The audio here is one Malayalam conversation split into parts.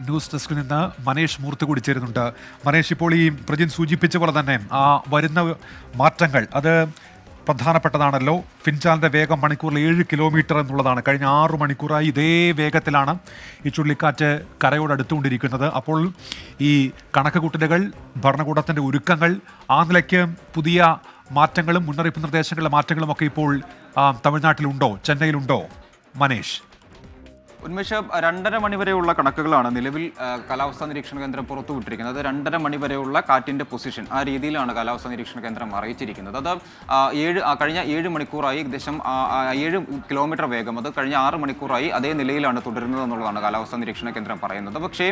ന്യൂസ് ഡെസ്കിൽ നിന്ന് മനേഷ് മൂർത്തി കൂടി ചേരുന്നുണ്ട്. മനേഷ്, ഇപ്പോൾ ഈ പ്രജിൻ സൂചിപ്പിച്ച പോലെ തന്നെ ആ വരുന്ന മാറ്റങ്ങൾ അത് പ്രധാനപ്പെട്ടതാണല്ലോ. ഫിൻചാലിൻ്റെ വേഗം മണിക്കൂറിൽ 7 കിലോമീറ്റർ എന്നുള്ളതാണ്. കഴിഞ്ഞ 6 മണിക്കൂറായി ഇതേ വേഗത്തിലാണ് ഈ ചുഴലിക്കാറ്റ് കരയോടടുത്തുകൊണ്ടിരിക്കുന്നത്. അപ്പോൾ ഈ കണക്ക് കൂട്ടലുകൾ, ഭരണകൂടത്തിൻ്റെ ഒരുക്കങ്ങൾ, ആ നിലയ്ക്ക് പുതിയ മാറ്റങ്ങളും മുന്നറിയിപ്പ് നിർദ്ദേശങ്ങളിലെ മാറ്റങ്ങളും ഒക്കെ ഇപ്പോൾ തമിഴ്നാട്ടിലുണ്ടോ, ചെന്നൈയിലുണ്ടോ മനേഷ്? ഉന്മേഷ 2:30 മണിവരെയുള്ള കണക്കുകളാണ് നിലവിൽ കാലാവസ്ഥാ നിരീക്ഷണ കേന്ദ്രം പുറത്തുവിട്ടിരിക്കുന്നത്. 2:30 മണിവരെയുള്ള കാറ്റിൻ്റെ പൊസിഷൻ ആ രീതിയിലാണ് കാലാവസ്ഥാ നിരീക്ഷണ കേന്ദ്രം അറിയിച്ചിരിക്കുന്നത്. അത് കഴിഞ്ഞ 7 മണിക്കൂറായി ഏകദേശം 7 കിലോമീറ്റർ വേഗം, അത് കഴിഞ്ഞ 6 മണിക്കൂറായി അതേ നിലയിലാണ് തുടരുന്നത് എന്നുള്ളതാണ് കാലാവസ്ഥാ നിരീക്ഷണ കേന്ദ്രം പറയുന്നത്. പക്ഷേ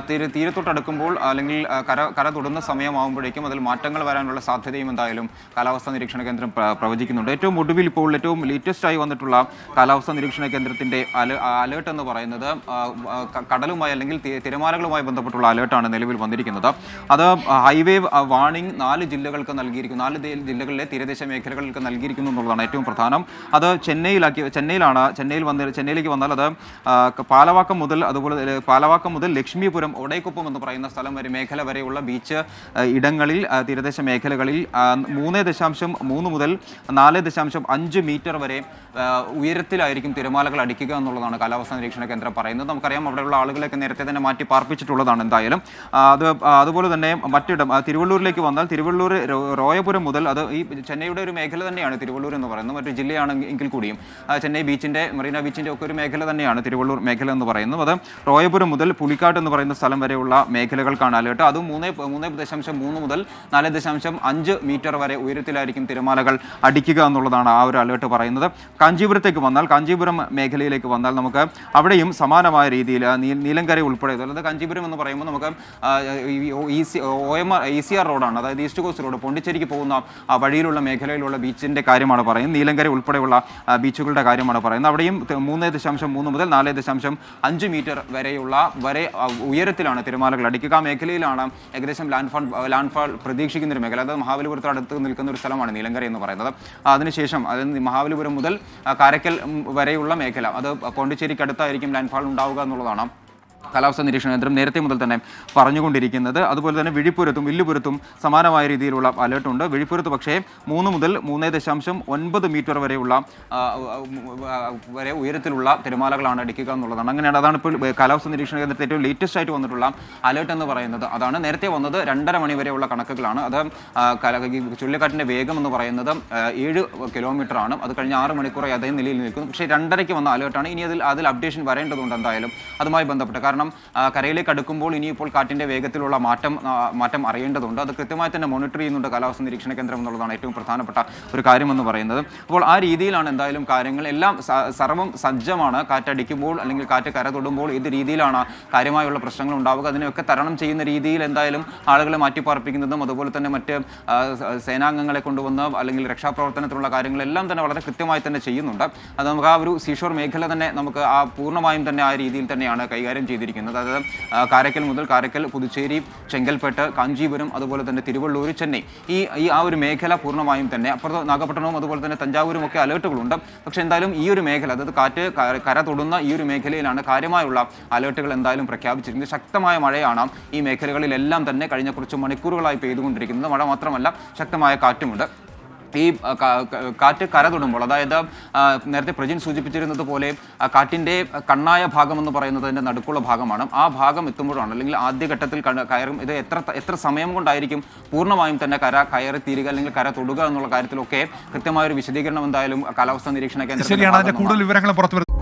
തീരത്തോട്ടടുക്കുമ്പോൾ അല്ലെങ്കിൽ കര തൊടുന്ന സമയമാകുമ്പോഴേക്കും അതിൽ മാറ്റങ്ങൾ വരാനുള്ള സാധ്യതയും എന്തായാലും കാലാവസ്ഥാ നിരീക്ഷണ കേന്ദ്രം പ്രവചിക്കുന്നുണ്ട്. ഏറ്റവും ഒടുവിൽ ഇപ്പോൾ ഏറ്റവും ലേറ്റസ്റ്റ് ആയി വന്നിട്ടുള്ള കാലാവസ്ഥാ നിരീക്ഷണ കേന്ദ്രത്തിൻ്റെ അലേർട്ട് എന്ന് പറയുന്നത് കടലുമായി അല്ലെങ്കിൽ തിരമാലകളുമായി ബന്ധപ്പെട്ടുള്ള അലേർട്ടാണ് നിലവിൽ വന്നിരിക്കുന്നത്. അത് ഹൈവേ വാർണിംഗ് 4 ജില്ലകൾക്ക് നൽകിയിരിക്കുന്നു. 4 ജില്ലകളിലെ തീരദേശ മേഖലകൾക്ക് നൽകിയിരിക്കുന്നു എന്നുള്ളതാണ് ഏറ്റവും പ്രധാനം. അത് ചെന്നൈയിലേക്ക് വന്നാൽ അത് പാലവാക്കം മുതൽ ലക്ഷ്മിപുരം, ഒടൈക്കുപ്പം എന്ന് പറയുന്ന സ്ഥലം വരെ മേഖല വരെയുള്ള ബീച്ച് ഇടങ്ങളിൽ തീരദേശ മേഖലകളിൽ 3.3 മുതൽ 4.5 മീറ്റർ വരെ ഉയരത്തിലായിരിക്കും തിരമാലകൾ അടിക്കുക എന്നുള്ളതാണ് കാലാവസ്ഥാ നിരീക്ഷണ കേന്ദ്രം പറയുന്നത്. നമുക്കറിയാം, അവിടെയുള്ള ആളുകളൊക്കെ നേരത്തെ തന്നെ മാറ്റി പാർപ്പിച്ചിട്ടുള്ളതാണ്. എന്തായാലും അതുപോലെ തന്നെ മറ്റിടം തിരുവള്ളൂരിലേക്ക് വന്നാൽ തിരുവള്ളൂർ റോയപുരം മുതൽ, അത് ഈ ചെന്നൈയുടെ ഒരു മേഖല തന്നെയാണ് തിരുവള്ളൂർ എന്ന് പറയുന്നത്, മറ്റൊരു ജില്ലയാണെങ്കിൽ കൂടിയും ചെന്നൈ ബീച്ചിൻ്റെ, മറീന ബീച്ചിൻ്റെ ഒക്കെ ഒരു മേഖല തന്നെയാണ് തിരുവള്ളൂർ മേഖല എന്ന് പറയുന്നത്. അത് റോയപുരം മുതൽ പുലിക്കാട്ട് എന്ന് പറയുന്ന സ്ഥലം വരെയുള്ള മേഖലകൾക്കാണ് അലേർട്ട്. അതും 3.3 മുതൽ 4.5 മീറ്റർ വരെ ഉയരത്തിലായിരിക്കും തിരമാലകൾ അടിക്കുക എന്നുള്ളതാണ് ആ ഒരു അലേർട്ട് പറയുന്നത്. കാഞ്ചീപുരത്തേക്ക് വന്നാൽ, കാഞ്ചീപുരം മേഖലയിലേക്ക് വന്നാൽ നമുക്ക് അവിടെയും സമാനമായ രീതിയിൽ നീലങ്കര ഉൾപ്പെടെ, അതായത് കാഞ്ചീപുരം എന്ന് പറയുമ്പോൾ നമുക്ക് ECR റോഡാണ്, അതായത് ഈസ്റ്റ് കോസ്റ്റ് റോഡ്, പോണ്ടിച്ചേരിക്ക് പോകുന്ന വഴിയിലുള്ള മേഖലയിലുള്ള ബീച്ചിൻ്റെ കാര്യമാണ് പറയുന്നത്. നീലങ്കര ഉൾപ്പെടെയുള്ള ബീച്ചുകളുടെ കാര്യമാണ് പറയുന്നത്. അവിടെയും 3.3 മുതൽ 4.5 മീറ്റർ വരെ ഉയരത്തിലാണ് തിരമാലകൾ അടിക്കുക. ആ മേഖലയിലാണ് ഏകദേശം ലാൻഡ്ഫാൾ പ്രതീക്ഷിക്കുന്ന ഒരു മേഖല. അതായത് മഹാബലിപുരത്തോട് അടുത്ത് നിൽക്കുന്ന ഒരു സ്ഥലമാണ് നീലങ്കര എന്ന് പറയുന്നത്. അതിനുശേഷം അതായത് മഹാബലിപുരം മുതൽ കാരക്കൽ വരെയുള്ള മേഖല, അത് പോണ്ടിച്ചേരിക്ക് അടുത്തായിരിക്കും ലാൻഡ്ഫാൾ ഉണ്ടാവുക എന്നുള്ളതാണ് കാലാവസ്ഥാ നിരീക്ഷണ കേന്ദ്രം നേരത്തെ മുതൽ തന്നെ പറഞ്ഞുകൊണ്ടിരിക്കുന്നത്. അതുപോലെ തന്നെ വില്ലുപുരത്തും സമാനമായ രീതിയിലുള്ള അലേർട്ടുണ്ട്. വിഴിപ്പുരത്ത് പക്ഷേ 3 മുതൽ 3.9 മീറ്റർ വരെ ഉയരത്തിലുള്ള തിരമാലകളാണ് അടിക്കുക എന്നുള്ളതാണ്. അങ്ങനെയാണ്, അതാണ് ഇപ്പോൾ കാലാവസ്ഥാ നിരീക്ഷണ കേന്ദ്രത്തിൽ ഏറ്റവും ലേറ്റസ്റ്റ് ആയിട്ട് വന്നിട്ടുള്ള അലേർട്ട് എന്ന് പറയുന്നത്. അതാണ് നേരത്തെ വന്നത് 2:30 മണി വരെയുള്ള കണക്കുകളാണ്. അത് ചുഴലിക്കാറ്റിൻ്റെ വേഗം എന്ന് പറയുന്നത് 7 കിലോമീറ്റർ ആണ്. അത് കഴിഞ്ഞ 6 മണിക്കൂറായി അതേ നിലയിൽ നിൽക്കുന്നു. പക്ഷേ 2:30ക്ക് വന്ന അലേർട്ടാണ്. ഇനി അതിൽ അപ്ഡേഷൻ വരേണ്ടതുണ്ട് എന്തായാലും അതുമായി ബന്ധപ്പെട്ട്. കാരണം കരയിലേക്ക് അടുക്കുമ്പോൾ ഇനിയിപ്പോൾ കാറ്റിൻ്റെ വേഗത്തിലുള്ള മാറ്റം അറിയേണ്ടതുണ്ട്. അത് കൃത്യമായി തന്നെ മോണിറ്റർ ചെയ്യുന്നുണ്ട് കാലാവസ്ഥാ നിരീക്ഷണ കേന്ദ്രം എന്നുള്ളതാണ് ഏറ്റവും പ്രധാനപ്പെട്ട ഒരു കാര്യമെന്ന് പറയുന്നത്. അപ്പോൾ ആ രീതിയിലാണ് എന്തായാലും കാര്യങ്ങൾ എല്ലാം സർവ്വം സജ്ജമാണ്. കാറ്റടിക്കുമ്പോൾ അല്ലെങ്കിൽ കാറ്റ് കര തൊടുമ്പോൾ ഏത് രീതിയിലാണ് കാര്യമായുള്ള പ്രശ്നങ്ങൾ ഉണ്ടാവുക, അതിനെയൊക്കെ തരണം ചെയ്യുന്ന രീതിയിൽ എന്തായാലും ആളുകളെ മാറ്റിപ്പാർപ്പിക്കുന്നതും അതുപോലെ തന്നെ മറ്റ് സേനാംഗങ്ങളെ കൊണ്ടുവന്ന് അല്ലെങ്കിൽ രക്ഷാപ്രവർത്തനത്തിലുള്ള കാര്യങ്ങളെല്ലാം തന്നെ വളരെ കൃത്യമായി തന്നെ ചെയ്യുന്നുണ്ട്. അത് നമുക്ക് ആ ഒരു സീഷോർ മേഖല തന്നെ നമുക്ക് പൂർണ്ണമായും തന്നെ ആ രീതിയിൽ തന്നെയാണ് കൈകാര്യം ചെയ്തിരിക്കുന്നത്. അതായത് കാരക്കൽ, പുതുച്ചേരി, ചെങ്കൽപ്പെട്ട്, കാഞ്ചീപുരം, അതുപോലെ തന്നെ തിരുവള്ളൂർ, ചെന്നൈ, ഈ ആ ഒരു മേഖല പൂർണ്ണമായും തന്നെ, അപ്പുറത്ത് നാഗപട്ടണവും അതുപോലെ തന്നെ തഞ്ചാവൂരും ഒക്കെ അലേർട്ടുകളുണ്ട്. പക്ഷേ എന്തായാലും ഈ ഒരു മേഖല, അതായത് കാറ്റ് കര തൊടുന്ന ഈ ഒരു മേഖലയിലാണ് കാര്യമായുള്ള അലേർട്ടുകൾ എന്തായാലും പ്രഖ്യാപിച്ചിരിക്കുന്നത്. ശക്തമായ മഴയാണ് ഈ മേഖലകളിലെല്ലാം തന്നെ കഴിഞ്ഞ കുറച്ച് മണിക്കൂറുകളായി പെയ്തുകൊണ്ടിരിക്കുന്നത്. മഴ മാത്രമല്ല, ശക്തമായ കാറ്റുമുണ്ട്. ഈ കാറ്റ് കര തൊടുമ്പോൾ, അതായത് നേരത്തെ പ്രജിൻ സൂചിപ്പിച്ചിരുന്നത് പോലെ കാറ്റിൻ്റെ കണ്ണായ ഭാഗം എന്ന് പറയുന്നത് അതിൻ്റെ നടുക്കുള്ള ഭാഗമാണ്. ആ ഭാഗം എത്തുമ്പോഴാണ്, അല്ലെങ്കിൽ ആദ്യഘട്ടത്തിൽ കയറും, ഇത് എത്ര സമയം കൊണ്ടായിരിക്കും പൂർണ്ണമായും തന്നെ കയറി തീരുക അല്ലെങ്കിൽ കര തൊടുക എന്നുള്ള കാര്യത്തിലൊക്കെ കൃത്യമായൊരു വിശദീകരണം എന്തായാലും കാലാവസ്ഥാ നിരീക്ഷണ കേന്ദ്രം കൂടുതൽ വിവരങ്ങൾ പുറത്തുവരുന്നു.